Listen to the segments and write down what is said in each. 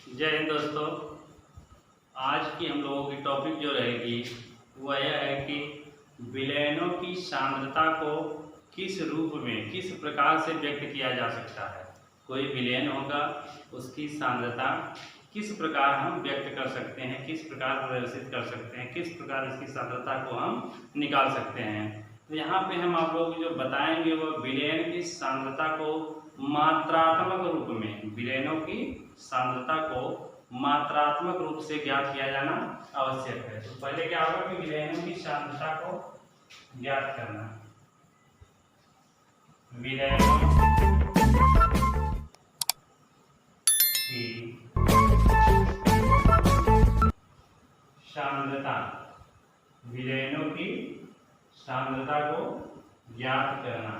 जय हिंद दोस्तों। आज की हम लोगों की टॉपिक जो रहेगी वह यह है कि विलयनों की सांद्रता को किस रूप में किस प्रकार से व्यक्त किया जा सकता है। कोई विलयन होगा, उसकी सांद्रता किस प्रकार हम व्यक्त कर सकते हैं, किस प्रकार प्रदर्शित कर सकते हैं, किस प्रकार इसकी सांद्रता को हम निकाल सकते हैं। तो यहाँ पे हम आप लोग जो बताएंगे वह विलयन की सांद्रता को मात्रात्मक रूप में, विलयनों की सांद्रता को मात्रात्मक रूप से ज्ञात किया जाना आवश्यक है। तो पहले क्या होगा कि विलयनों की सांद्रता को ज्ञात करना। विलयनों की सांद्रता, विलयनों की सांद्रता को ज्ञात करना,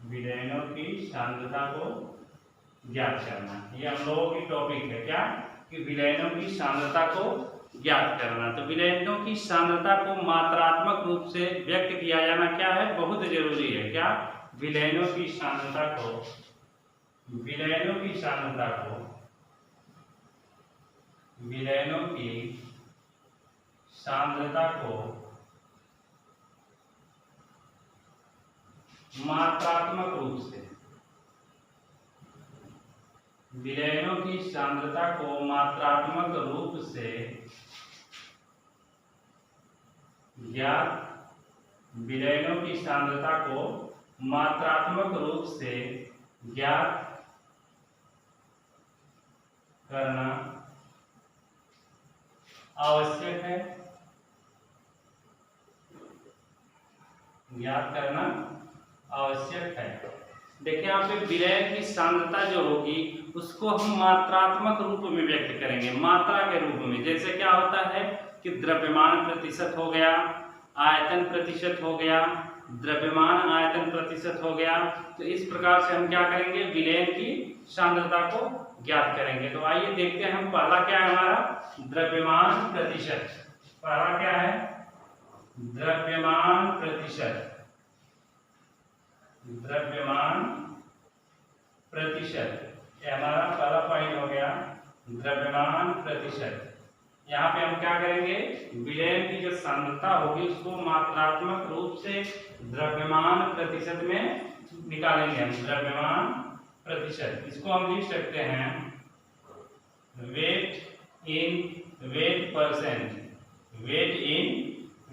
विलयनों की सांद्रता को ज्ञात करना। ये हम लोगों की टॉपिक है क्या कि विलयनों की सांद्रता को ज्ञात करना। तो विलयनों की सांद्रता को मात्रात्मक रूप से व्यक्त किया जाना क्या है, बहुत जरूरी है। क्या विलयनों की सांद्रता को, विलयनों की सांद्रता को, विलयनों की सांद्रता को मात्रात्मक रूप से, विलयनों की सांद्रता को मात्रात्मक रूप से ज्ञात, विलयनों की सांद्रता को मात्रात्मक रूप से ज्ञात करना आवश्यक है, ज्ञात करना आवश्यक है। देखिए यहाँ पे विलयन की सांद्रता जो होगी उसको हम मात्रात्मक रूप में व्यक्त करेंगे, मात्रा के रूप में। जैसे क्या होता है कि द्रव्यमान प्रतिशत हो गया, आयतन प्रतिशत हो गया, द्रव्यमान आयतन प्रतिशत हो गया। तो इस प्रकार से हम क्या करेंगे, विलयन की सांद्रता को ज्ञात करेंगे। तो आइए देखते हैं हम, पहला क्या है हमारा, द्रव्यमान प्रतिशत। पहला क्या है, द्रव्यमान प्रतिशत, द्रव्यमान प्रतिशत। ये हमारा पहला पॉइंट हो गया, द्रव्यमान प्रतिशत। यहाँ पे हम क्या करेंगे, विलयन की जो सांद्रता होगी उसको मात्रात्मक रूप से द्रव्यमान प्रतिशत में निकालेंगे हम, द्रव्यमान प्रतिशत। इसको हम लिख सकते हैं वेट इन वेट परसेंट, वेट इन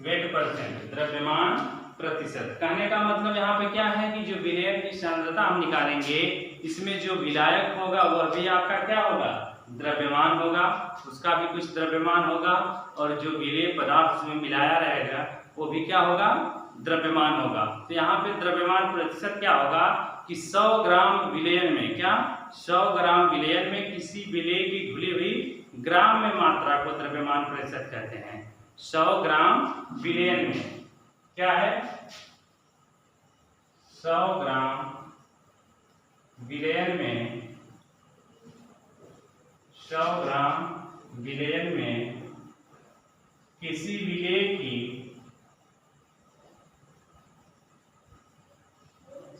वेट परसेंट, द्रव्यमान प्रतिशत। कहने का मतलब यहाँ पे क्या है कि जो विलयन की सांद्रता हम निकालेंगे इसमें जो विलायक होगा वह भी आपका क्या होगा, द्रव्यमान होगा, उसका भी कुछ द्रव्यमान होगा, और जो विलेय पदार्थ उसमें मिलाया रहेगा वो भी क्या होगा, द्रव्यमान होगा। तो यहाँ पे द्रव्यमान प्रतिशत क्या होगा कि 100 ग्राम विलयन में, क्या 100 ग्राम विलयन में किसी विलेय की घुली हुई ग्राम में मात्रा को द्रव्यमान प्रतिशत कहते हैं। 100 ग्राम विलयन में क्या है, 100 ग्राम विलयन में, 100 ग्राम विलयन में किसी विलेय की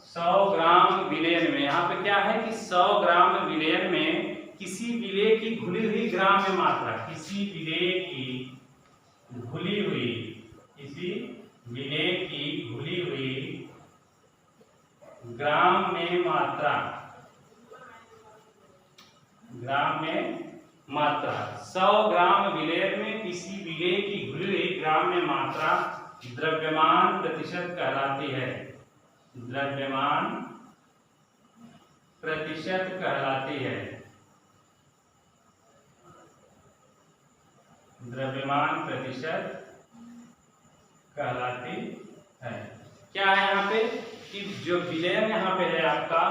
100 ग्राम विलयन में, यहाँ पे क्या है कि 100 ग्राम विलयन में किसी विलेय की घुली हुई ग्राम में मात्रा, किसी विलेय की घुली हुई, किसी विलेय की घुली हुई ग्राम में मात्रा, ग्राम में मात्रा, 100 ग्राम विलयन में किसी विलेय की घुली हुई ग्राम में मात्रा द्रव्यमान प्रतिशत कहलाती है, द्रव्यमान प्रतिशत कहलाती है, द्रव्यमान प्रतिशत कहलाती है। क्या है यहाँ पे कि जो विलयन यहाँ पे है आपका,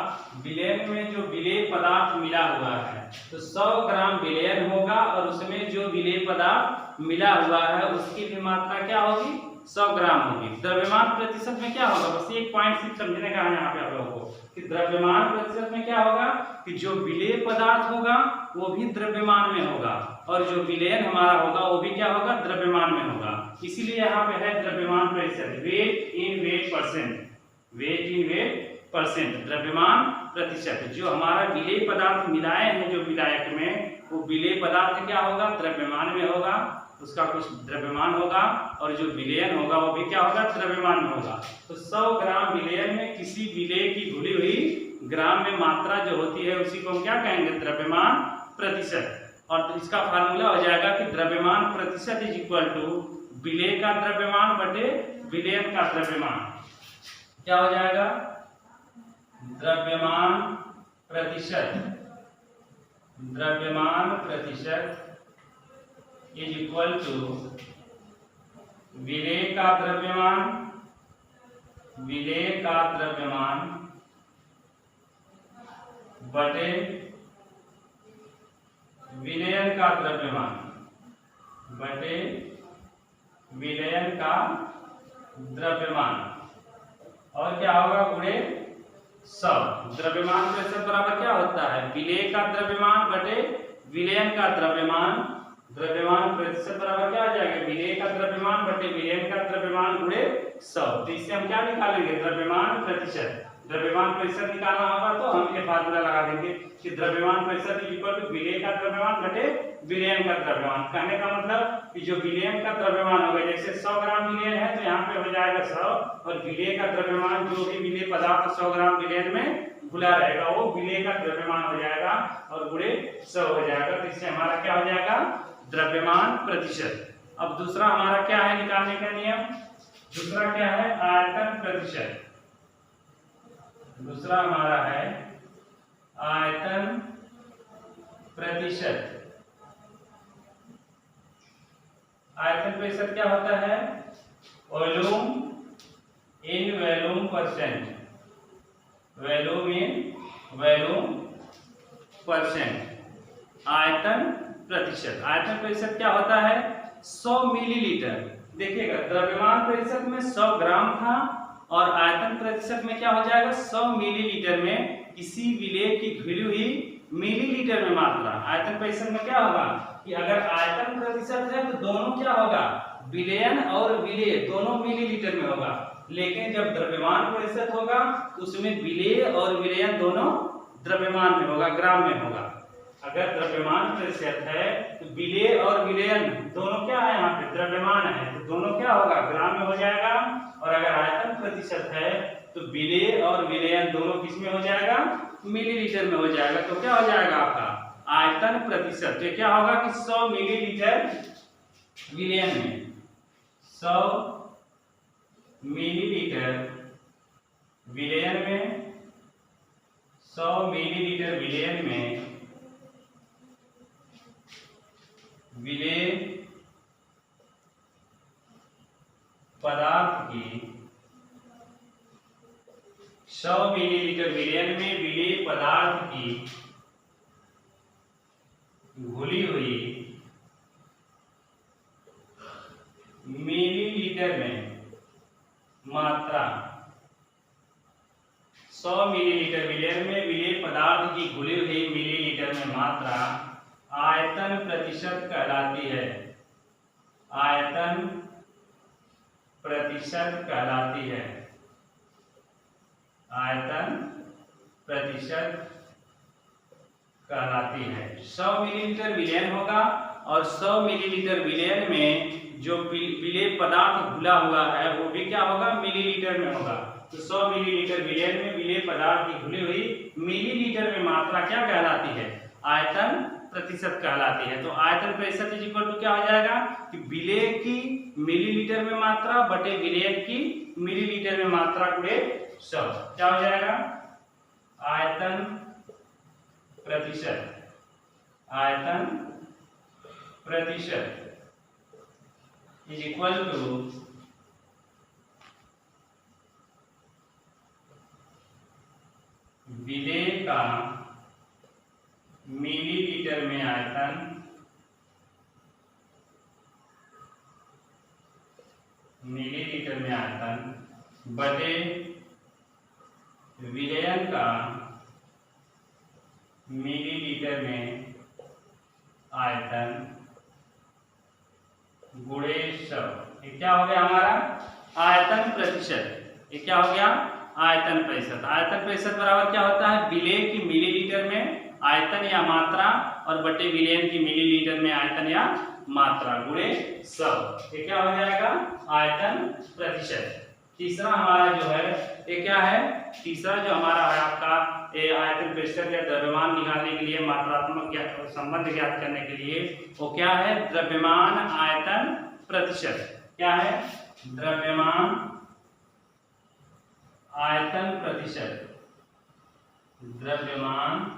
विलयन में जो विलेय पदार्थ मिला हुआ है, तो 100 ग्राम विलयन होगा और उसमें जो विलेय पदार्थ मिला हुआ है उसकी भी मात्रा क्या होगी, 100 ग्राम होगी। द्रव्यमान प्रतिशत में क्या होगा, बस एक पॉइंट सिर्फ समझने का है यहाँ पे आप लोगों को कि द्रव्यमान प्रतिशत में क्या होगा कि जो विलेय पदार्थ होगा वो भी द्रव्यमान में होगा, और जो विलयन हमारा होगा वो भी क्या होगा, द्रव्यमान में होगा। इसीलिए यहाँ पे है द्रव्यमान प्रतिशत, वेट इन वेट परसेंट, वेट इन वेट परसेंट, द्रव्यमान प्रतिशत। जो हमारा विलेय पदार्थ मिलाए हैं जो विलायक में, वो विलेय पदार्थ क्या होगा, द्रव्यमान में होगा, उसका कुछ द्रव्यमान होगा, और जो विलयन होगा वो भी क्या होगा, द्रव्यमान में होगा। तो 100 ग्राम विलयन में किसी विलेय की घुली हुई ग्राम में मात्रा जो होती है उसी को हम क्या कहेंगे, द्रव्यमान प्रतिशत। और इसका फार्मूला हो जाएगा कि द्रव्यमान प्रतिशत इज इक्वल टू विलेय का द्रव्यमान बटे विलयन का द्रव्यमान। क्या हो जाएगा, द्रव्यमान प्रतिशत, द्रव्यमान प्रतिशत इज इक्वल टू विलेय का द्रव्यमान, विलेय का द्रव्यमान बटे विलयन का द्रव्यमान, बटे विलयन का द्रव्यमान। और क्या होगा, गुणे 100। द्रव्यमान प्रतिशत बराबर क्या होता है, विलेय का द्रव्यमान बटे विलयन का द्रव्यमान। द्रव्यमान प्रतिशत बराबर क्या हो जाएगा, विलेय का द्रव्यमान बटे विलयन का द्रव्यमान गुणे 100। तो इससे हम क्या निकालेंगे, द्रव्यमान प्रतिशत। द्रव्यमान प्रतिशत निकालना होगा तो हम ये फार्मूला लगा देंगे कि द्रव्यमान प्रतिशत इक्वल टू विलेय का द्रव्यमान बटे विलयन का द्रव्यमान। कहने का मतलब कि जो विलयन का द्रव्यमान होगा, जैसे 100 ग्राम विलयन है तो यहाँ पे हो जाएगा 100, और विलेय का द्रव्यमान जो भी विलेय पदार्थ 100 ग्राम विलयन में घुला रहेगा वो विलेय का द्रव्यमान हो जाएगा और गुणे 100 हो जाएगा। तो इससे हमारा क्या हो जाएगा, द्रव्यमान प्रतिशत। अब दूसरा हमारा क्या है निकालने का नियम, दूसरा क्या है, आयतन प्रतिशत। दूसरा हमारा है आयतन प्रतिशत। आयतन प्रतिशत क्या होता है, volume in volume percent, volume in volume percent. आयतन प्रतिशत, आयतन प्रतिशत क्या होता है, 100 मिलीलीटर। देखिएगा द्रव्यमान प्रतिशत में 100 ग्राम था, और आयतन प्रतिशत में क्या हो जाएगा, 100 मिलीलीटर में किसी विलेय की घुली हुई मिलीलीटर में मात्रा। आयतन प्रतिशत में क्या होगा कि अगर आयतन प्रतिशत है तो दोनों क्या होगा, विलयन और विलेय दोनों मिलीलीटर में होगा। लेकिन जब द्रव्यमान प्रतिशत होगा तो उसमें विलेय और विलयन दोनों द्रव्यमान में होगा, ग्राम में होगा। अगर द्रव्यमान प्रतिशत है तो विलेय और विलयन दोनों क्या है, यहाँ पे द्रव्यमान है, तो दोनों क्या होगा, ग्राम में हो जाएगा। और अगर आयतन प्रतिशत है तो विलेय और विलयन दोनों किस में हो जाएगा, मिलीलीटर में हो जाएगा। तो क्या हो जाएगा आपका आयतन प्रतिशत, तो क्या होगा कि 100 मिलीलीटर विलयन में, 100 मिलीलीटर विलयन में, 100 मिलीलीटर विलयन में विलेय पदार्थ की, 100 मिलीलीटर विलयन में विलेय पदार्थ की घुली हुई मिलीलीटर में मात्रा, 100 मिलीलीटर विलयन में विलेय पदार्थ की घुली हुई मिलीलीटर में मात्रा आयतन प्रतिशत कहलाती है। आयतन प्रतिशत कहलाती है। आयतन प्रतिशत कहलाती है। 100 मिलीलीटर विलयन होगा और 100 मिलीलीटर विलयन में जो विलेय पदार्थ घुला हुआ है वो भी क्या होगा, मिलीलीटर में होगा। तो 100 मिलीलीटर विलयन में विलेय पदार्थ की घुली हुई मिलीलीटर में मात्रा क्या कहलाती है, आयतन प्रतिशत कहलाती है। तो आयतन प्रतिशत इज इक्वल टू क्या हो जाएगा कि विलेय की मिलीलीटर में मात्रा बटे विलयन की मिलीलीटर में मात्रा गुणे 100। क्या हो जाएगा, आयतन प्रतिशत, आयतन प्रतिशत इज इक्वल टू विलेय का मिलीलीटर में आयतन मिलीलीटर में आयतन बटे विलयन का मिलीलीटर में आयतन गुणे 100। ये क्या हो गया हमारा आयतन प्रतिशत। ये क्या हो गया आयतन प्रतिशत। आयतन प्रतिशत बराबर क्या होता है, विलेय की मिलीलीटर में आयतन या मात्रा और बटे विलेयन की मिलीलीटर में आयतन या मात्रा गुणे 100, ये क्या हो जाएगा, आयतन प्रतिशत। तीसरा हमारा जो है ये क्या है, तीसरा जो हमारा है आपका ये आयतन प्रतिशत या द्रव्यमान निकालने के लिए मात्रात्मक संबंध ज्ञात करने के लिए वो क्या है, द्रव्यमान आयतन प्रतिशत। क्या है, द्रव्यमान आयतन प्रतिशत। द्रव्यमान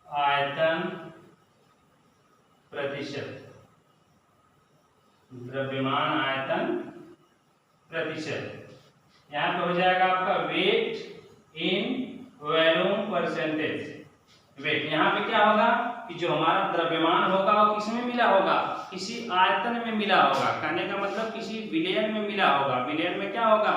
आयतन प्रतिशत। द्रव्यमान आयतन प्रतिशत। यहाँ पे हो जाएगा आपका weight in volume percentage. Weight यहाँ पे क्या होगा कि जो हमारा द्रव्यमान होगा वो किसमें मिला होगा, किसी आयतन में मिला होगा। कहने का मतलब किसी विलयन में मिला होगा। विलयन में क्या होगा,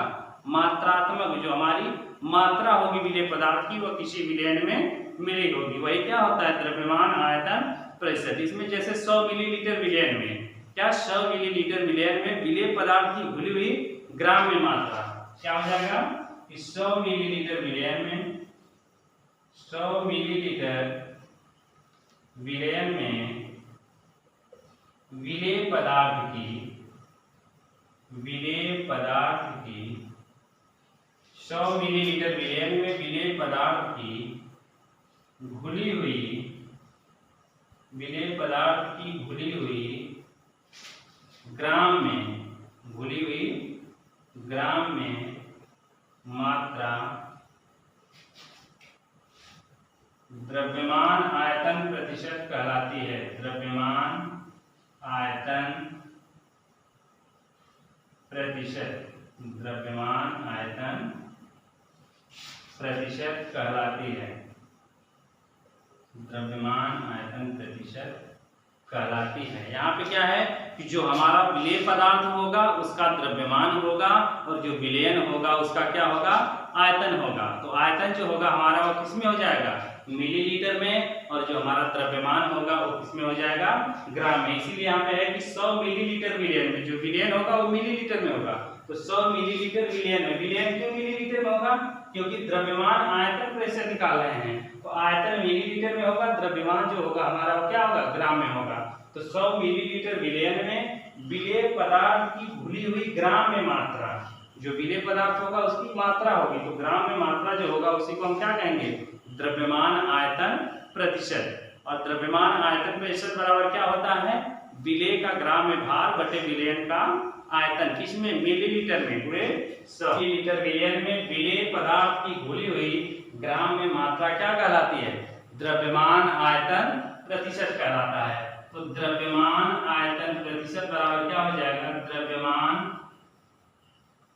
मात्रात्मक जो हमारी मात्रा होगी विलेय पदार्थ की वो किसी विलयन में मिली होगी, वही क्या होता है द्रव्यमान आयतन प्रतिशत। इसमें जैसे 100 मिलीलीटर विलयन में क्या 100 मिलीलीटर विलयन में विलेय पदार्थ की घुली हुई ग्राम में मात्रा क्या हो जाएगा कि 100 मिलीलीटर विलयन में 100 मिलीलीटर विलयन में विलेय पदार्थ की 100 मिलीलीटर विलयन में विलेय पदार्थ की घुली हुई ग्राम में मात्रा द्रव्यमान आयतन प्रतिशत कहलाती है। द्रव्यमान आयतन प्रतिशत। द्रव्यमान आयतन प्रतिशत कहलाती है। द्रव्यमान आयतन प्रतिशत कहलाती है। यहाँ पे क्या है कि जो हमारा विलेय पदार्थ होगा उसका द्रव्यमान होगा और जो विलयन होगा उसका क्या होगा, आयतन होगा। तो आयतन जो होगा हमारा वो किसमें हो जाएगा, मिलीलीटर में, और जो हमारा द्रव्यमान होगा वो किसमें हो जाएगा, ग्राम में। इसीलिए यहाँ पे है कि 100 मिलीलीटर विलयन में जो विलयन होगा वो मिलीलीटर में होगा। तो 100 मिलीलीटर विलयन में, विलयन क्यों मिलीलीटर में होगा, क्योंकि द्रव्यमान आयतन प्रतिशत निकाल रहे हैं। तो आयतन मिलीलीटर में होगा, द्रव्यमान जो होगा हमारा वो क्या होगा, ग्राम में होगा। तो 100 मिलीलीटर विलयन में विलेय पदार्थ की घुली हुई ग्राम में मात्रा, जो विलेय पदार्थ होगा उसकी मात्रा होगी, तो ग्राम में मात्रा जो होगा उसी को हम क्या कहेंगे, द्रव्यमान आयतन प्रतिशत। और द्रव्यमान आयतन प्रतिशत बराबर क्या होता है, विलेय का ग्राम में भार बटे विलयन का आयतन, किसमें, मिलीलीटर में गुणे 100। मिलीलीटर विलयन में विलेय पदार्थ की घुली हुई ग्राम में मात्रा क्या कहलाती है, द्रव्यमान आयतन प्रतिशत कहलाता है। तो द्रव्यमान आयतन प्रतिशत बराबर क्या हो जाएगा, द्रव्यमान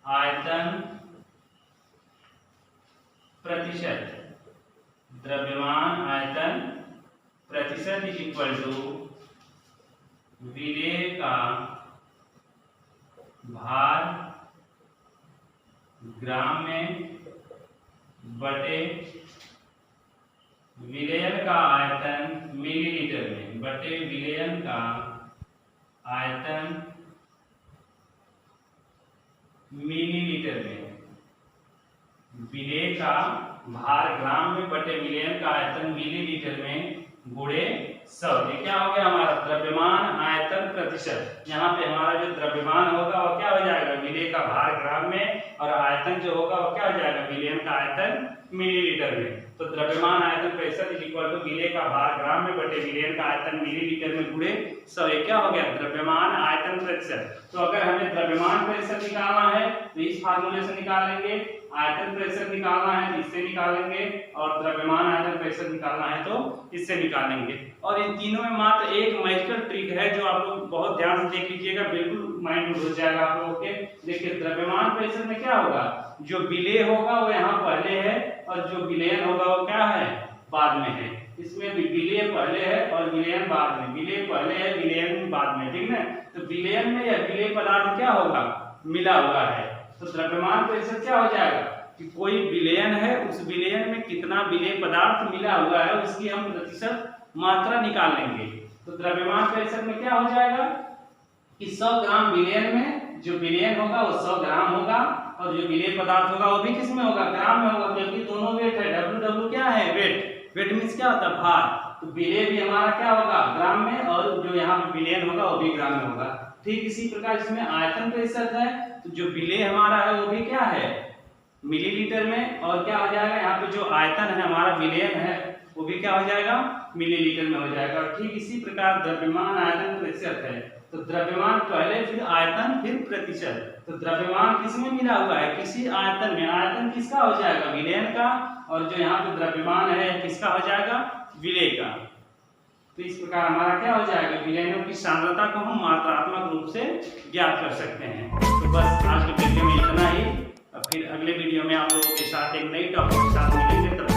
आयतन प्रतिशत। द्रव्यमान आयतन प्रतिशत इज इक्वल टू विलेय का भार ग्राम में बटे विलयन का आयतन मिलीलीटर में बटे विलयन का आयतन मिलीलीटर में। विलेय का भार ग्राम में बटे विलयन का आयतन मिलीलीटर में गुणे 100। ये क्या हो गया हमारा द्रव्यमान आयतन प्रतिशत। यहाँ पे हमारा जो द्रव्यमान होगा वो क्या हो जाएगा, विलेय का भार ग्राम में, और आयतन जो होगा वो क्या हो जाएगा, विलयन का आयतन मिलीलीटर में। तो द्रव्यमान आयतन प्रतिशत इज इक्वल टू विलेय का भार ग्राम में बटे विलयन का आयतन मिलीलीटर में गुणे 100। ये क्या हो गया, द्रव्यमान आयतन प्रतिशत। तो अगर हमें द्रव्यमान प्रतिशत निकालना है तो इस फार्मूले से निकाल लेंगे, आयतन प्रतिशत निकालना है तो इससे निकालेंगे, और द्रव्यमान आयतन प्रतिशत निकालना है तो इससे निकालेंगे। और इन तीनों में मात्र एक मैजिकल ट्रिक है जो आप लोग बहुत ध्यान से देख लीजिएगा, बिल्कुल माइंड में घुस जाएगा आप लोगों के। देखिए द्रव्यमान प्रतिशत में क्या होगा, जो विलेय होगा वो यहाँ पहले है और जो विलयन होगा वो क्या है, बाद में है। इसमें विलेय पहले है और विलयन बाद में, विलेय पहले है विलयन बाद में, ठीक है। तो विलयन में या विलेय पदार्थ क्या होगा, मिला हुआ है। तो द्रव्यमान प्रतिशत क्या हो जाएगा कि कोई विलयन है, उस विलयन में कितना विलेय पदार्थ मिला हुआ है उसकी हम प्रतिशत मात्रा निकाल लेंगे। तो द्रव्यमान प्रतिशत में क्या हो जाएगा कि 100 ग्राम विलयन में जो विलयन होगा वो 100 ग्राम होगा, और जो विलेय पदार्थ होगा वो भी किस में होगा, ग्राम में होगा, क्योंकि दोनों वेट है। W क्या है, वेट। वेट मींस क्या होता है, भार। तो विलेय भी हमारा क्या होगा, ग्राम में, और जो यहाँ पे विलेयन होगा वो भी ग्राम में होगा। ठीक इसी प्रकार इसमें आयतन प्रतिशत है, तो जो विलेय हमारा है वो भी क्या है, मिलीलीटर में, और क्या हो जाएगा यहाँ पे जो आयतन है हमारा विलेयन है वो भी क्या हो जाएगा, मिलीलीटर में हो जाएगा। ठीक इसी प्रकार द्रव्यमान आयतन प्रतिशत है, तो द्रव्यमान पहले फिर आयतन फिर प्रतिशत। तो द्रव्यमान किसमें मिला हुआ है, किसी आयतन में। आयतन किसका हो जाएगा, विलेयन का, और जो यहाँ पे द्रव्यमान है किसका हो जाएगा, विलेय का। तो इस प्रकार हमारा क्या हो जाएगा, विलेयनों की सांद्रता को हम मात्रात्मक रूप से ज्ञात कर सकते हैं। तो बस आज के वीडियो में इतना ही। फिर अगले वीडियो में आप लोगों के साथ एक नई टॉपिक के साथ मिलेंगे। तब